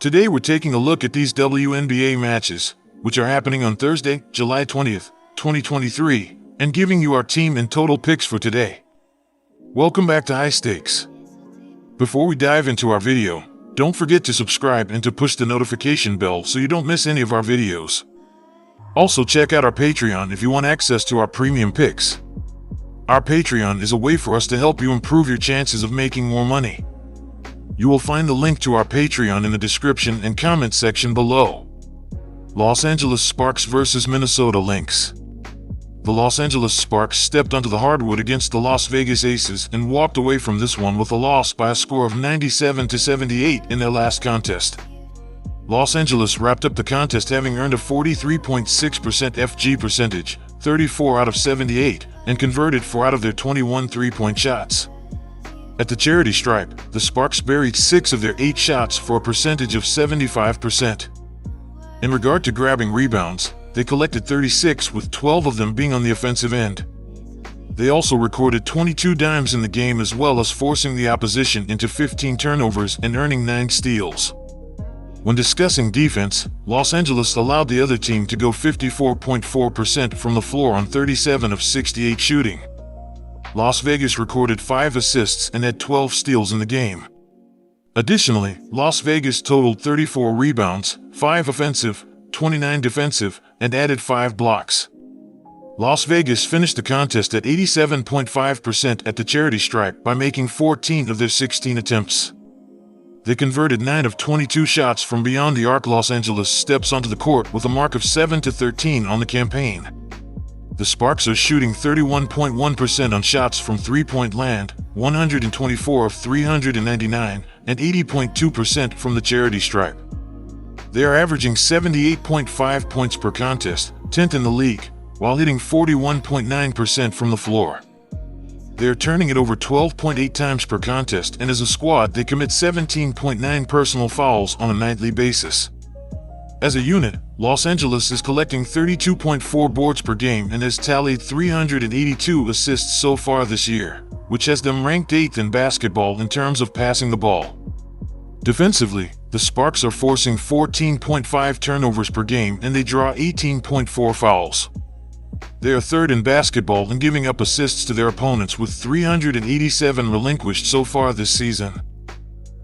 Today we're taking a look at these WNBA matches, which are happening on Thursday, July 20th, 2023, and giving you our team and total picks for today. Welcome back to High Stakes. Before we dive into our video, don't forget to subscribe and to push the notification bell so you don't miss any of our videos. Also check out our Patreon if you want access to our premium picks. Our Patreon is a way for us to help you improve your chances of making more money. You will find the link to our Patreon in the description and comment section below. Los Angeles Sparks vs. Minnesota Lynx. The Los Angeles Sparks stepped onto the hardwood against the Las Vegas Aces and walked away from this one with a loss by a score of 97-78 in their last contest. Los Angeles wrapped up the contest having earned a 43.6% FG percentage, 34 out of 78, and converted 4 out of their 21 three-point shots. At the charity stripe, the Sparks buried 6 of their 8 shots for a percentage of 75%. In regard to grabbing rebounds, they collected 36, with 12 of them being on the offensive end. They also recorded 22 dimes in the game, as well as forcing the opposition into 15 turnovers and earning 9 steals. When discussing defense, Los Angeles allowed the other team to go 54.4% from the floor on 37 of 68 shooting. Las Vegas recorded 5 assists and had 12 steals in the game. Additionally, Las Vegas totaled 34 rebounds, 5 offensive, 29 defensive, and added 5 blocks. Las Vegas finished the contest at 87.5% at the charity stripe by making 14 of their 16 attempts. They converted 9 of 22 shots from beyond the arc. Los Angeles steps onto the court with a mark of 7-13 on the campaign. The Sparks are shooting 31.1% on shots from three-point land, 124 of 399, and 80.2% from the charity stripe. They are averaging 78.5 points per contest, 10th in the league, while hitting 41.9% from the floor. They are turning it over 12.8 times per contest, and as a squad they commit 17.9 personal fouls on a nightly basis. As a unit, Los Angeles is collecting 32.4 boards per game and has tallied 382 assists so far this year, which has them ranked 8th in basketball in terms of passing the ball. Defensively, the Sparks are forcing 14.5 turnovers per game and they draw 18.4 fouls. They are 3rd in basketball in giving up assists to their opponents, with 387 relinquished so far this season.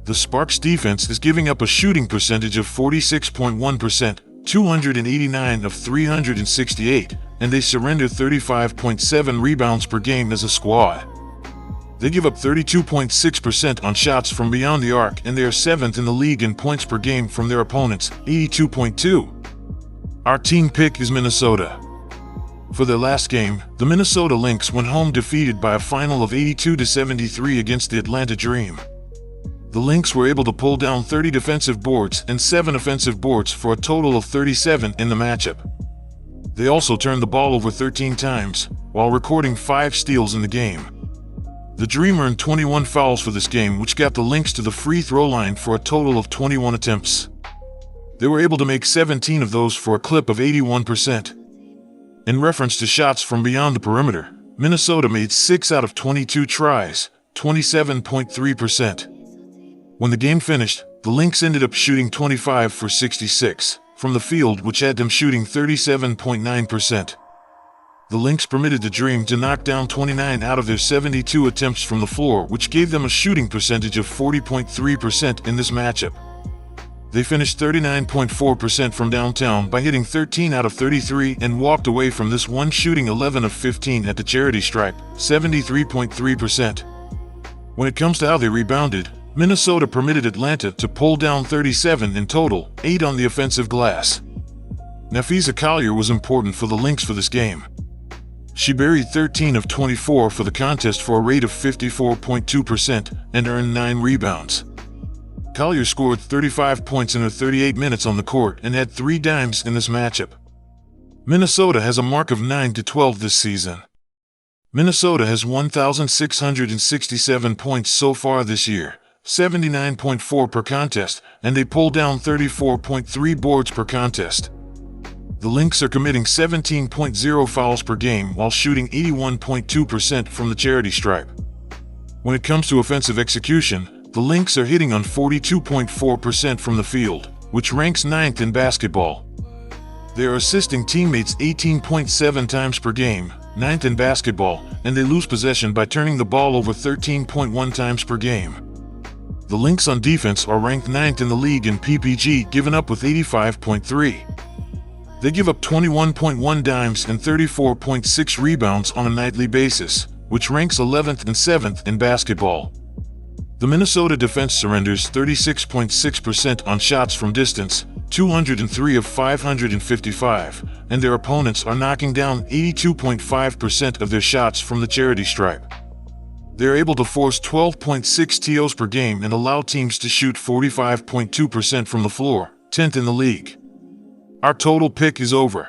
The Sparks defense is giving up a shooting percentage of 46.1%, 289 of 368, and they surrender 35.7 rebounds per game as a squad. They give up 32.6% on shots from beyond the arc, and they are 7th in the league in points per game from their opponents, 82.2. Our team pick is Minnesota. For their last game, the Minnesota Lynx went home defeated by a final of 82-73 against the Atlanta Dream. The Lynx were able to pull down 30 defensive boards and 7 offensive boards for a total of 37 in the matchup. They also turned the ball over 13 times, while recording 5 steals in the game. The Dream earned 21 fouls for this game, which got the Lynx to the free throw line for a total of 21 attempts. They were able to make 17 of those for a clip of 81%. In reference to shots from beyond the perimeter, Minnesota made 6 out of 22 tries, 27.3%. When the game finished, the Lynx ended up shooting 25 for 66 from the field, which had them shooting 37.9%. The Lynx permitted the Dream to knock down 29 out of their 72 attempts from the floor, which gave them a shooting percentage of 40.3% in this matchup. They finished 39.4% from downtown by hitting 13 out of 33 and walked away from this one shooting 11 of 15 at the charity stripe, 73.3%. When it comes to how they rebounded, Minnesota permitted Atlanta to pull down 37 in total, 8 on the offensive glass. Napheesa Collier was important for the Lynx for this game. She buried 13 of 24 for the contest for a rate of 54.2% and earned 9 rebounds. Collier scored 35 points in her 38 minutes on the court and had 3 dimes in this matchup. Minnesota has a mark of 9-12 this season. Minnesota has 1,667 points so far this year, 79.4 per contest, and they pull down 34.3 boards per contest. The Lynx are committing 17.0 fouls per game while shooting 81.2% from the charity stripe. When it comes to offensive execution, The Lynx are hitting on 42.4% from the field, which ranks 9th in basketball. They are assisting teammates 18.7 times per game, 9th in basketball, and they lose possession by turning the ball over 13.1 times per game. The Lynx on defense are ranked 9th in the league in PPG, given up with 85.3. They give up 21.1 dimes and 34.6 rebounds on a nightly basis, which ranks 11th and 7th in basketball. The Minnesota defense surrenders 36.6% on shots from distance, 203 of 555, and their opponents are knocking down 82.5% of their shots from the charity stripe. They are able to force 12.6 TOs per game and allow teams to shoot 45.2% from the floor, 10th in the league. Our total pick is over.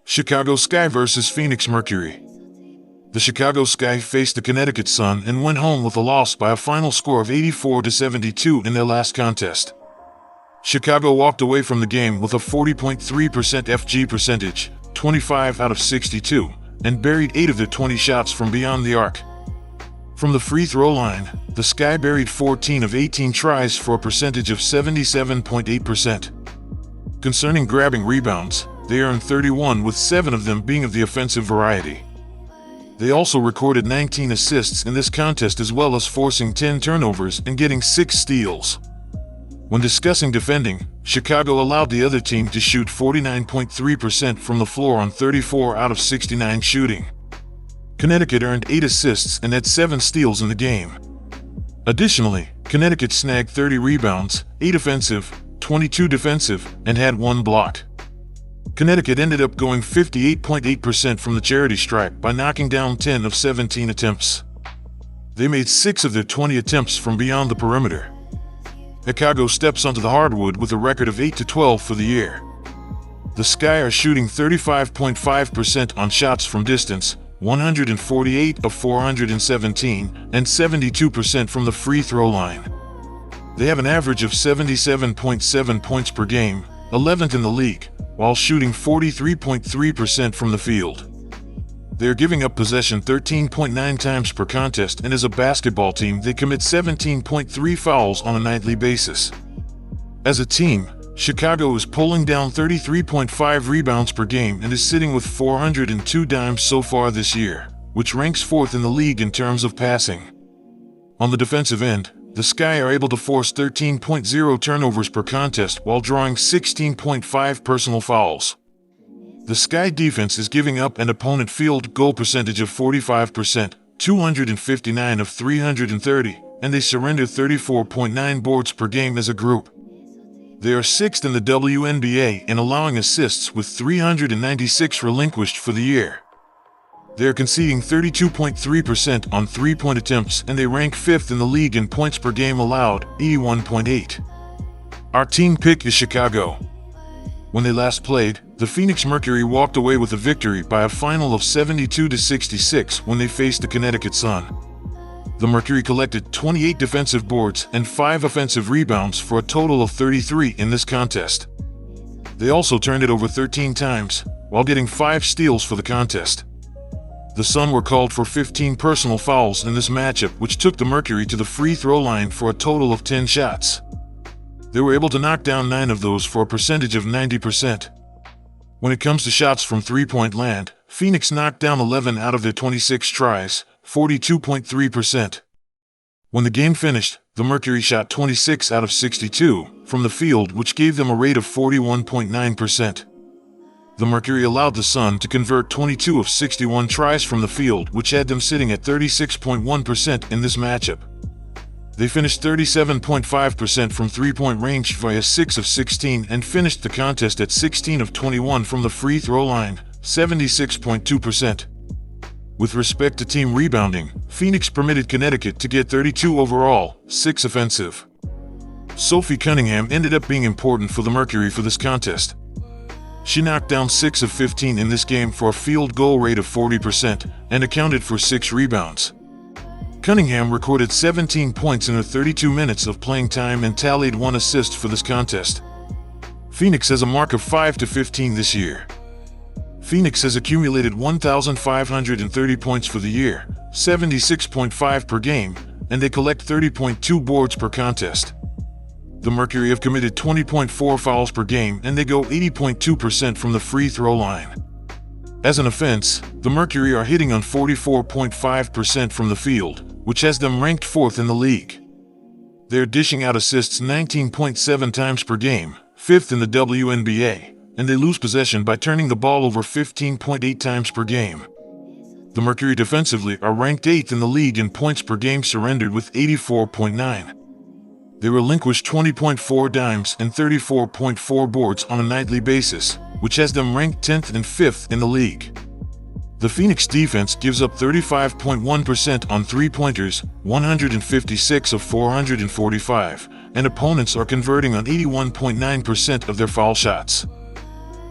Chicago Sky versus Phoenix Mercury. The Chicago Sky faced the Connecticut Sun and went home with a loss by a final score of 84-72 in their last contest. Chicago walked away from the game with a 40.3% FG percentage, 25 out of 62, and buried 8 of their 20 shots from beyond the arc. From the free throw line, the Sky buried 14 of 18 tries for a percentage of 77.8%. Concerning grabbing rebounds, they earned 31, with 7 of them being of the offensive variety. They also recorded 19 assists in this contest, as well as forcing 10 turnovers and getting 6 steals. When discussing defending, Chicago allowed the other team to shoot 49.3% from the floor on 34 out of 69 shooting. Connecticut earned 8 assists and had 7 steals in the game. Additionally, Connecticut snagged 30 rebounds, 8 offensive, 22 defensive, and had 1 blocked. Connecticut ended up going 58.8% from the charity stripe by knocking down 10 of 17 attempts. They made 6 of their 20 attempts from beyond the perimeter. Chicago steps onto the hardwood with a record of 8-12 for the year. The Sky are shooting 35.5% on shots from distance, 148 of 417, and 72% from the free throw line. They have an average of 77.7 points per game, 11th in the league, while shooting 43.3% from the field. They are giving up possession 13.9 times per contest, and as a basketball team they commit 17.3 fouls on a nightly basis. As a team, Chicago is pulling down 33.5 rebounds per game and is sitting with 402 dimes so far this year, which ranks 4th in the league in terms of passing. On the defensive end, the Sky are able to force 13.0 turnovers per contest while drawing 16.5 personal fouls. The Sky defense is giving up an opponent field goal percentage of 45%, 259 of 330, and they surrender 34.9 boards per game as a group. They are 6th in the WNBA in allowing assists with 396 relinquished for the year. They are conceding 32.3% on three-point attempts, and they rank 5th in the league in points per game allowed, 81.8. Our team pick is Chicago. When they last played, the Phoenix Mercury walked away with a victory by a final of 72-66 when they faced the Connecticut Sun. The Mercury collected 28 defensive boards and 5 offensive rebounds for a total of 33 in this contest. They also turned it over 13 times, while getting 5 steals for the contest. The Sun were called for 15 personal fouls in this matchup, which took the Mercury to the free throw line for a total of 10 shots. They were able to knock down 9 of those for a percentage of 90%. When it comes to shots from three-point land, Phoenix knocked down 11 out of their 26 tries, 42.3%. When the game finished, the Mercury shot 26 out of 62 from the field, which gave them a rate of 41.9%. The Mercury allowed the Sun to convert 22 of 61 tries from the field, which had them sitting at 36.1% in this matchup. They finished 37.5% from three-point range via 6 of 16 and finished the contest at 16 of 21 from the free throw line, 76.2%. With respect to team rebounding, Phoenix permitted Connecticut to get 32 overall, 6 offensive. Sophie Cunningham ended up being important for the Mercury for this contest. She knocked down 6 of 15 in this game for a field goal rate of 40% and accounted for 6 rebounds. Cunningham recorded 17 points in her 32 minutes of playing time and tallied 1 assist for this contest. Phoenix has a mark of 5-15 this year. Phoenix has accumulated 1,530 points for the year, 76.5 per game, and they collect 30.2 boards per contest. The Mercury have committed 20.4 fouls per game, and they go 80.2% from the free throw line. As an offense, the Mercury are hitting on 44.5% from the field, which has them ranked 4th in the league. They're dishing out assists 19.7 times per game, 5th in the WNBA, and they lose possession by turning the ball over 15.8 times per game. The Mercury defensively are ranked 8th in the league in points per game surrendered with 84.9. They relinquish 20.4 dimes and 34.4 boards on a nightly basis, which has them ranked 10th and 5th in the league. The Phoenix defense gives up 35.1% on three-pointers, 156 of 445, and opponents are converting on 81.9% of their foul shots.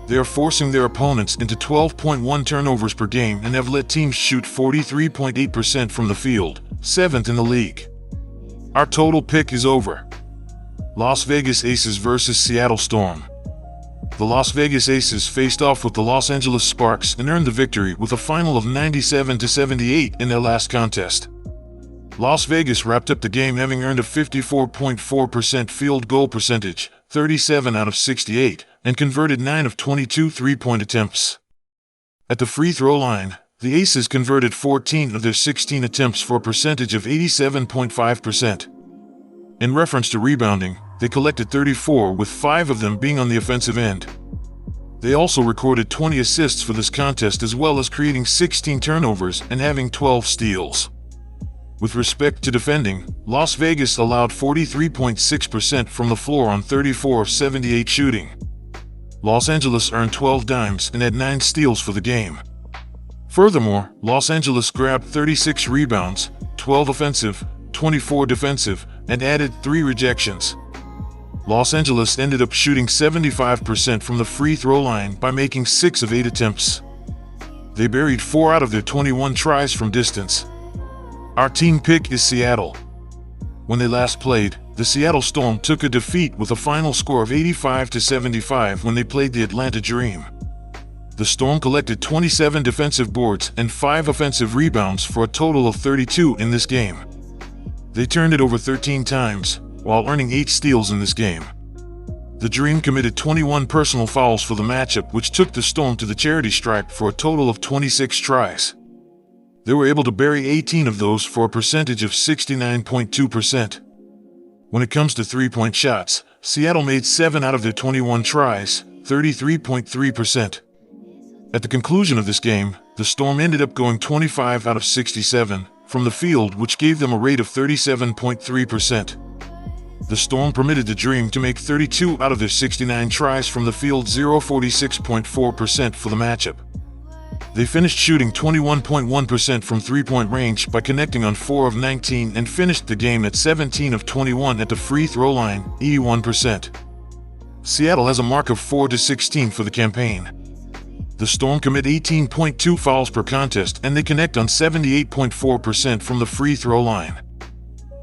They are forcing their opponents into 12.1 turnovers per game and have let teams shoot 43.8% from the field, 7th in the league. Our total pick is over. Las Vegas Aces vs. Seattle Storm. The Las Vegas Aces faced off with the Los Angeles Sparks and earned the victory with a final of 97-78 in their last contest. Las Vegas wrapped up the game having earned a 54.4% field goal percentage, 37 out of 68, and converted 9 of 22 three-point attempts. At the free throw line, the Aces converted 14 of their 16 attempts for a percentage of 87.5%. In reference to rebounding, they collected 34, with 5 of them being on the offensive end. They also recorded 20 assists for this contest, as well as creating 16 turnovers and having 12 steals. With respect to defending, Las Vegas allowed 43.6% from the floor on 34 of 78 shooting. Los Angeles earned 12 dimes and had 9 steals for the game. Furthermore, Los Angeles grabbed 36 rebounds, 12 offensive, 24 defensive, and added 3 rejections. Los Angeles ended up shooting 75% from the free throw line by making 6 of 8 attempts. They buried 4 out of their 21 tries from distance. Our team pick is Seattle. When they last played, the Seattle Storm took a defeat with a final score of 85-75 when they played the Atlanta Dream. The Storm collected 27 defensive boards and 5 offensive rebounds for a total of 32 in this game. They turned it over 13 times, while earning 8 steals in this game. The Dream committed 21 personal fouls for the matchup, which took the Storm to the charity stripe for a total of 26 tries. They were able to bury 18 of those for a percentage of 69.2%. When it comes to three-point shots, Seattle made 7 out of their 21 tries, 33.3%. At the conclusion of this game, the Storm ended up going 25 out of 67 from the field, which gave them a rate of 37.3%. The Storm permitted the Dream to make 32 out of their 69 tries from the field, 46.4% for the matchup. They finished shooting 21.1% from three-point range by connecting on 4 of 19 and finished the game at 17 of 21 at the free throw line, 81%. Seattle has a mark of 4-16 for the campaign. The Storm commit 18.2 fouls per contest, and they connect on 78.4% from the free throw line.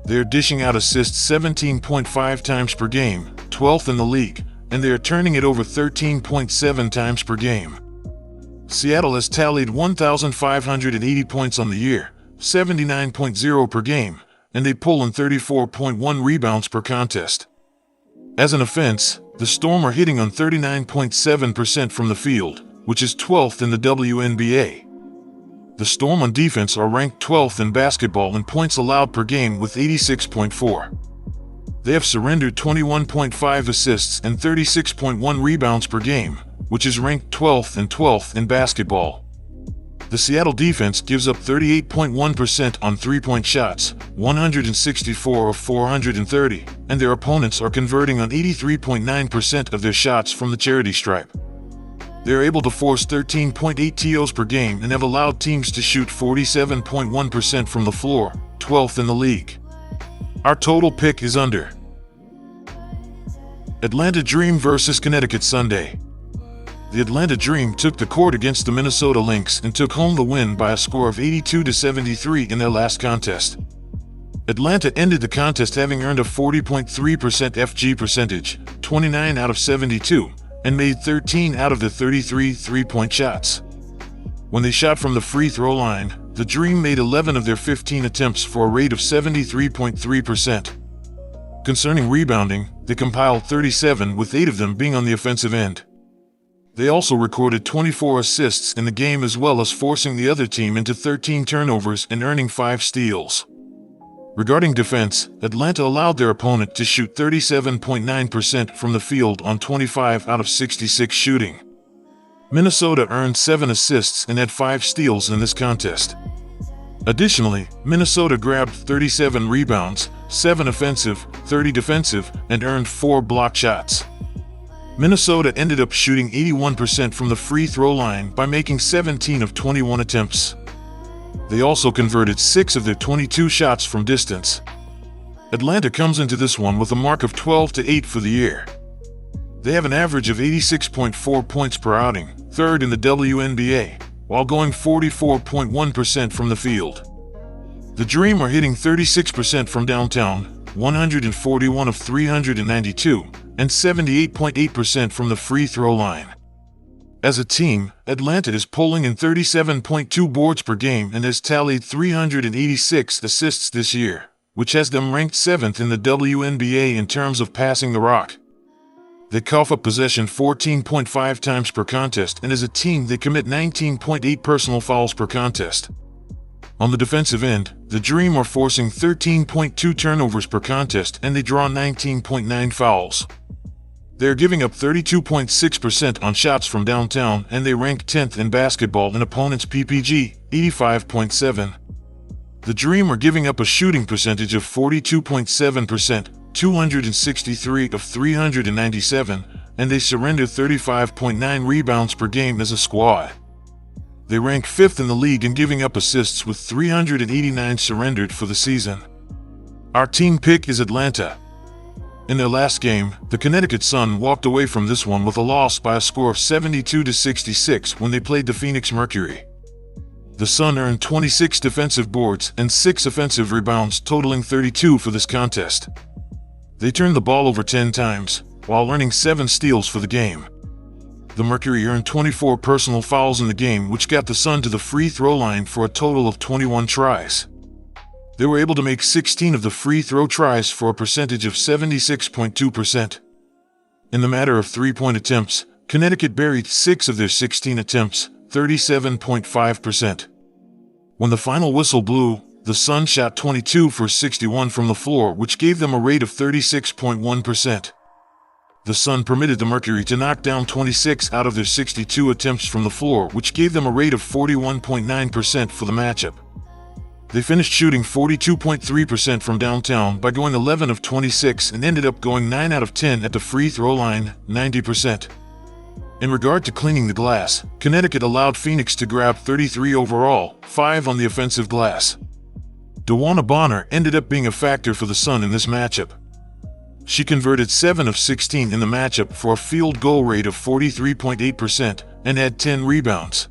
They are dishing out assists 17.5 times per game, 12th in the league, and they are turning it over 13.7 times per game. Seattle has tallied 1,580 points on the year, 79.0 per game, and they pull in 34.1 rebounds per contest. As an offense, the Storm are hitting on 39.7% from the field, which is 12th in the WNBA. The Storm on defense are ranked 12th in basketball in points allowed per game with 86.4. They have surrendered 21.5 assists and 36.1 rebounds per game, which is ranked 12th and 12th in basketball. The Seattle defense gives up 38.1% on three-point shots, 164 of 430, and their opponents are converting on 83.9% of their shots from the charity stripe. They are able to force 13.8 TOs per game and have allowed teams to shoot 47.1% from the floor, 12th in the league. Our total pick is under. Atlanta Dream vs. Connecticut Sunday. The Atlanta Dream took the court against the Minnesota Lynx and took home the win by a score of 82-73 in their last contest. Atlanta ended the contest having earned a 40.3% FG percentage, 29 out of 72, and made 13 out of the 33 three-point shots. When they shot from the free throw line, the Dream made 11 of their 15 attempts for a rate of 73.3%. Concerning rebounding, they compiled 37, with 8 of them being on the offensive end. They also recorded 24 assists in the game, as well as forcing the other team into 13 turnovers and earning 5 steals. Regarding defense, Atlanta allowed their opponent to shoot 37.9% from the field on 25 out of 66 shooting. Minnesota earned 7 assists and had 5 steals in this contest. Additionally, Minnesota grabbed 37 rebounds, 7 offensive, 30 defensive, and earned 4 block shots. Minnesota ended up shooting 81% from the free throw line by making 17 of 21 attempts. They also converted 6 of their 22 shots from distance. Atlanta comes into this one with a mark of 12-8 for the year. They have an average of 86.4 points per outing, third in the WNBA, while going 44.1% from the field. The Dream are hitting 36% from downtown, 141 of 392, and 78.8% from the free throw line. As a team, Atlanta is pulling in 37.2 boards per game and has tallied 386 assists this year, which has them ranked 7th in the WNBA in terms of passing the rock. They cough up possession 14.5 times per contest, and as a team they commit 19.8 personal fouls per contest. On the defensive end, the Dream are forcing 13.2 turnovers per contest, and they draw 19.9 fouls. They are giving up 32.6% on shots from downtown, and they rank 10th in basketball in opponents' PPG, 85.7. The Dream are giving up a shooting percentage of 42.7%, 263 of 397, and they surrender 35.9 rebounds per game as a squad. They rank 5th in the league in giving up assists with 389 surrendered for the season. Our team pick is Atlanta. In their last game, the Connecticut Sun walked away from this one with a loss by a score of 72-66 when they played the Phoenix Mercury. The Sun earned 26 defensive boards and 6 offensive rebounds, totaling 32 for this contest. They turned the ball over 10 times, while earning 7 steals for the game. The Mercury earned 24 personal fouls in the game, which got the Sun to the free throw line for a total of 21 tries. They were able to make 16 of the free throw tries for a percentage of 76.2%. In the matter of three-point attempts, Connecticut buried 6 of their 16 attempts, 37.5%. When the final whistle blew, the Sun shot 22 for 61 from the floor, which gave them a rate of 36.1%. The Sun permitted the Mercury to knock down 26 out of their 62 attempts from the floor, which gave them a rate of 41.9% for the matchup. They finished shooting 42.3% from downtown by going 11 of 26 and ended up going 9 out of 10 at the free throw line, 90%. In regard to cleaning the glass, Connecticut allowed Phoenix to grab 33 overall, 5 on the offensive glass. DeWanna Bonner ended up being a factor for the Sun in this matchup. She converted 7 of 16 in the matchup for a field goal rate of 43.8% and had 10 rebounds.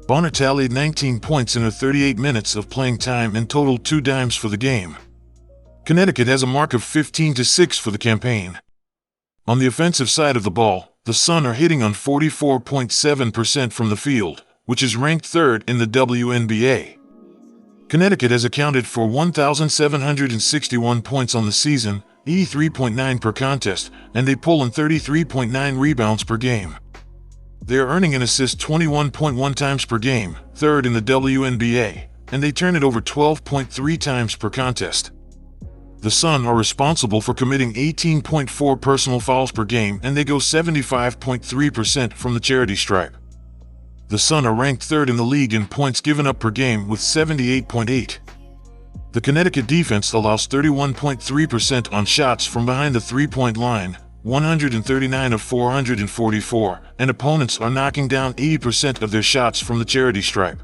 Bonner tallied 19 points in her 38 minutes of playing time and totaled 2 dimes for the game. Connecticut has a mark of 15-6 for the campaign. On the offensive side of the ball, the Sun are hitting on 44.7% from the field, which is ranked 3rd in the WNBA. Connecticut has accounted for 1,761 points on the season, 83.9 per contest, and they pull in 33.9 rebounds per game. They are earning an assist 21.1 times per game, 3rd in the WNBA, and they turn it over 12.3 times per contest. The Sun are responsible for committing 18.4 personal fouls per game, and they go 75.3% from the charity stripe. The Sun are ranked 3rd in the league in points given up per game with 78.8. The Connecticut defense allows 31.3% on shots from behind the three-point line, 139 of 444, and opponents are knocking down 80% of their shots from the charity stripe.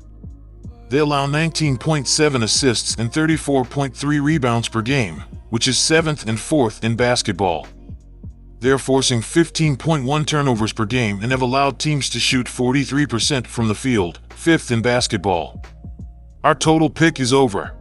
They allow 19.7 assists and 34.3 rebounds per game, which is 7th and 4th in basketball. They are forcing 15.1 turnovers per game and have allowed teams to shoot 43% from the field, 5th in basketball. Our total pick is over.